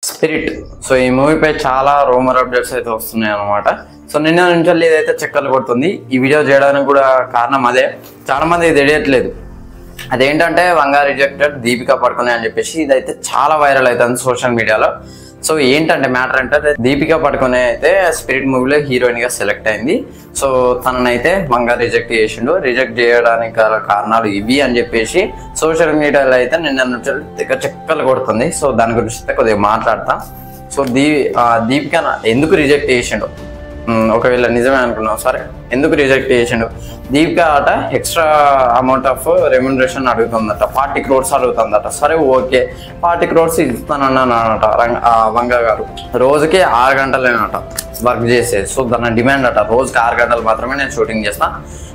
Spirit. So ఈ మూవీపై చాలా rumour updates అయితే వస్తున్నాయి అనమాట. సో నిన్న నుంచి ఏదైతే చక్కర్లు కొడుతుంది. ఈ వీడియో చేయడానికి కూడా కారణం అదే. చాలా మంది ఇది తెలియట్లేదు. అదేంటంటే వంగా రిజెక్టెడ్ దీపికా పడుకునే అని చెప్పేసి ఇదైతే చాలా వైరల్ అవుతుంది సోషల్ మీడియాలో. సో ఏంటంటే మ్యాటర్ అంటే దీపికా పడుకునే అయితే స్పిరిట్ మూవీలో హీరోయిన్ గా సెలెక్ట్ అయింది. సో తననైతే వంగా రిజెక్ట్ చేసిండు. రిజెక్ట్ చేయడానికి గల కారణాలు ఇవి అని చెప్పేసి సోషల్ మీడియాలో అయితే నిన్న నుంచి చక్కర్లు కొడుతుంది. సో దాని గురించి అయితే కొద్దిగా మాట్లాడతా. సో దీపిక ఎందుకు రిజెక్ట్ చేసిండు, ఒకవేళ నిజమే అనుకున్నావు సరే, ఎందుకు రిజెక్ట్ చేసిండు? దీపిక అట ఎక్స్ట్రా అమౌంట్ ఆఫ్ రెమ్యునరేషన్ అడుగుతుందట, 40 crores అడుగుతుందట. సరే ఓకే, 40 crores ఇస్తానన్నానట వంగా గారు. రోజుకి 6 గంటలేనట వర్క్ చేసేది. సో దాని డిమాండ్ అట రోజుకి 6 గంటలు మాత్రమే నేను షూటింగ్ చేస్తా,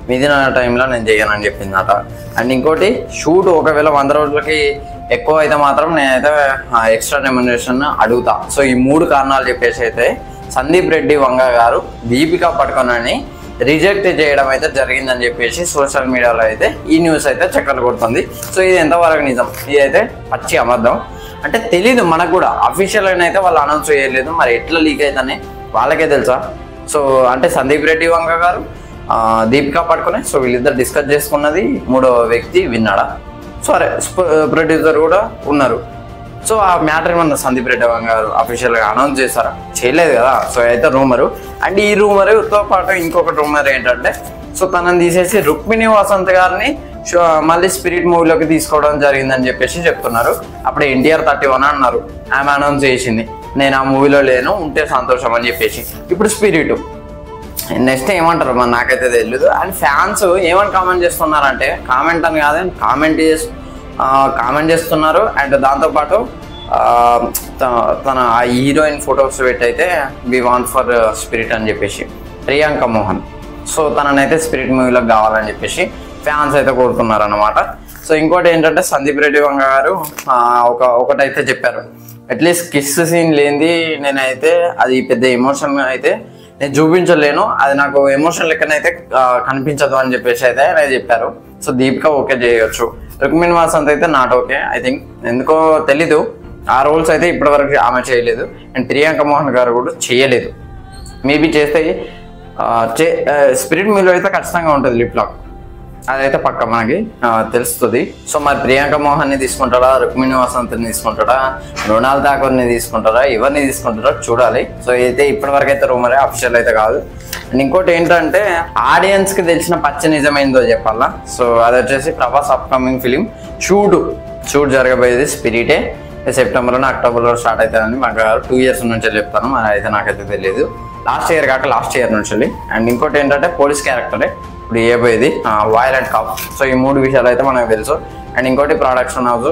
మిగిలిన టైంలో నేను చేయనని చెప్పిందట. అండ్ ఇంకోటి, షూట్ ఒకవేళ 100 రోజులకి ఎక్కువ అయితే మాత్రం నేనైతే ఎక్స్ట్రా రెమ్యునరేషన్ అడుగుతా. సో ఈ 3 కారణాలు చెప్పేసి అయితే సందీప్ రెడ్డి వంగా గారు దీపికా పడుకోనని రిజెక్ట్ చేయడం అయితే జరిగిందని చెప్పేసి సోషల్ మీడియాలో అయితే ఈ న్యూస్ అయితే చక్కర్లు కొడుతుంది. సో ఇది ఎంతవరకు నిజం, ఇదైతే పచ్చి అబద్ధం. అంటే తెలీదు మనకు కూడా, అఫీషియల్ అయితే వాళ్ళు అనౌన్స్ చేయలేదు. మరి ఎట్లా లీక్ అవుతుందని వాళ్ళకే తెలుసా. సో అంటే సందీప్ రెడ్డి వంగా గారు దీపికా పడుకునే, సో వీళ్ళిద్దరు డిస్కస్ చేసుకున్నది, 3వ వ్యక్తి విన్నాడా, సరే ప్రొడ్యూసర్ కూడా ఉన్నారు. సో ఆ మ్యాటర్ ఏమన్నా సందీప్ రెడ్డి గారు అఫీషియల్గా అనౌన్స్ చేశారా? చేయలేదు కదా. సో అయితే రూమరు. అండ్ ఈ రూమరుతో పాటు ఇంకొక రూమర్ ఏంటంటే, సో తనని తీసేసి రుక్మిణి వసంత్ గారిని మళ్ళీ స్పిరిట్ మూవీలోకి తీసుకోవడం జరిగిందని చెప్పేసి చెప్తున్నారు. అప్పుడు ఎన్టీఆర్ 31 అన్నారు, ఆమె అనౌన్స్ చేసింది నేను ఆ మూవీలో లేను, ఉంటే సంతోషం అని చెప్పేసి. ఇప్పుడు స్పిరిట్ నెక్స్ట్ ఏమంటారు మరి నాకైతే తెలియదు. అండ్ ఫ్యాన్స్ ఏమని కామెంట్ చేస్తున్నారంటే, కామెంట్ అని కాదు, కామెంట్ చేస్తున్నారు. అండ్ దాంతోపాటు తన ఆ హీరోయిన్ ఫొటోస్ పెట్టయితే వి వాంట్ ఫర్ స్పిరిట్ అని చెప్పేసి ప్రియాంక మోహన్. సో తననైతే స్పిరిట్ మూవీలోకి కావాలని చెప్పేసి ఫ్యాన్స్ అయితే కోరుతున్నారు అనమాట. సో ఇంకోటి ఏంటంటే సందీప్ రెడ్డి వంగ గారు ఒకటైతే చెప్పారు, అట్లీస్ట్ కిస్ సీన్ లేనిది నేనైతే అది పెద్ద ఎమోషన్ అయితే నేను చూపించలేను, అది నాకు ఎమోషన్ లెక్కనైతే కనిపించదు అని చెప్పేసి అయితే ఆయన చెప్పారు. సో దీపిక ఓకే చేయొచ్చు, రుక్మిణి వసంత్ అయితే నాట్ ఓకే ఐ థింక్. ఎందుకో తెలీదు, ఆ రోల్స్ అయితే ఇప్పటివరకు ఆమె చేయలేదు. అండ్ ప్రియాంక మోహన్ గారు కూడా చేయలేదు. మేబీ చేస్తే స్పిరిట్ మూవీలో అయితే ఖచ్చితంగా ఉంటుంది లిప్ లాక్, అదైతే పక్క మనకి తెలుస్తుంది. సో మరి ప్రియాంక మోహన్ని తీసుకుంటాడా, రుక్మిణి వసంత్ని తీసుకుంటాడా, మృణాల్ ఠాకూర్ని తీసుకుంటారా, ఎవరిని తీసుకుంటారో చూడాలి. సో అయితే ఇప్పటివరకు అయితే రూమరే, అఫీషియల్ అయితే కాదు. అండ్ ఇంకోటి ఏంటంటే ఆడియన్స్ కి తెలిసిన పచ్చ నిజమైందో చెప్పాలా. సో అది వచ్చేసి ప్రభాస్ అప్కమింగ్ ఫిలిం షూట్ జరగబోయేది స్పిరిటే. సెప్టెంబర్లో అక్టోబర్లో స్టార్ట్ అవుతుందని మాకు 2 years నుంచి చెప్తాను, మరి అయితే నాకైతే తెలియదు. లాస్ట్ ఇయర్ నుంచి. అండ్ ఇంకోటి ఏంటంటే పోలీస్ క్యారెక్టరే ఇప్పుడు ఏపోయేది, వైలెంట్ కాప్. సో ఈ 3 విషయాలు అయితే మనకు తెలుసు. అండ్ ఇంకోటి ప్రొడక్షన్ హౌస్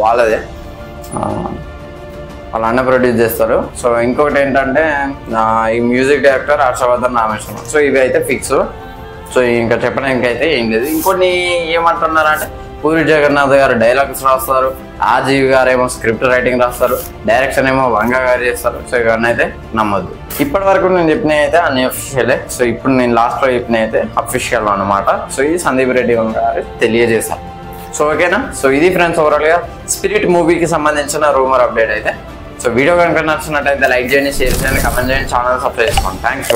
వాళ్ళదే, వాళ్ళ అన్న ప్రొడ్యూస్ చేస్తారు. సో ఇంకోటి ఏంటంటే ఈ music director Harshavardhan Rameswaram. So ఇవి అయితే ఫిక్స్. సో ఇంకా చెప్పడానికి అయితే ఏం లేదు. ఇంకోటి ఏమంటున్నారంటే పూరి జగన్నాథ్ గారు డైలాగ్స్ రాస్తారు, ఆజీవి గారు ఏమో స్క్రిప్ట్ రైటింగ్ రాస్తారు, డైరెక్షన్ ఏమో వంగా గారు చేస్తారు. సో ఇవన్నీ అయితే నమ్మద్దు. ఇప్పటి వరకు నేను చెప్పినవి అయితే అన్ని అఫీషియలే. సో ఇప్పుడు నేను లాస్ట్లో చెప్పినవి అయితే అఫీషియల్ అనమాట. సో ఇది సందీప్ రెడ్డి గారు తెలియజేశారు. సో ఓకేనా. సో ఇది ఫ్రెండ్స్ ఓవరాల్గా స్పిరిట్ మూవీకి సంబంధించిన రూమర్ అప్డేట్ అయితే. సో వీడియో కనుక నచ్చినట్టయితే లైక్ చేయండి, షేర్ చేయండి, కమెంట్ చేయండి, ఛానల్ సబ్స్క్రైబ్ చేసుకోండి. థ్యాంక్స్.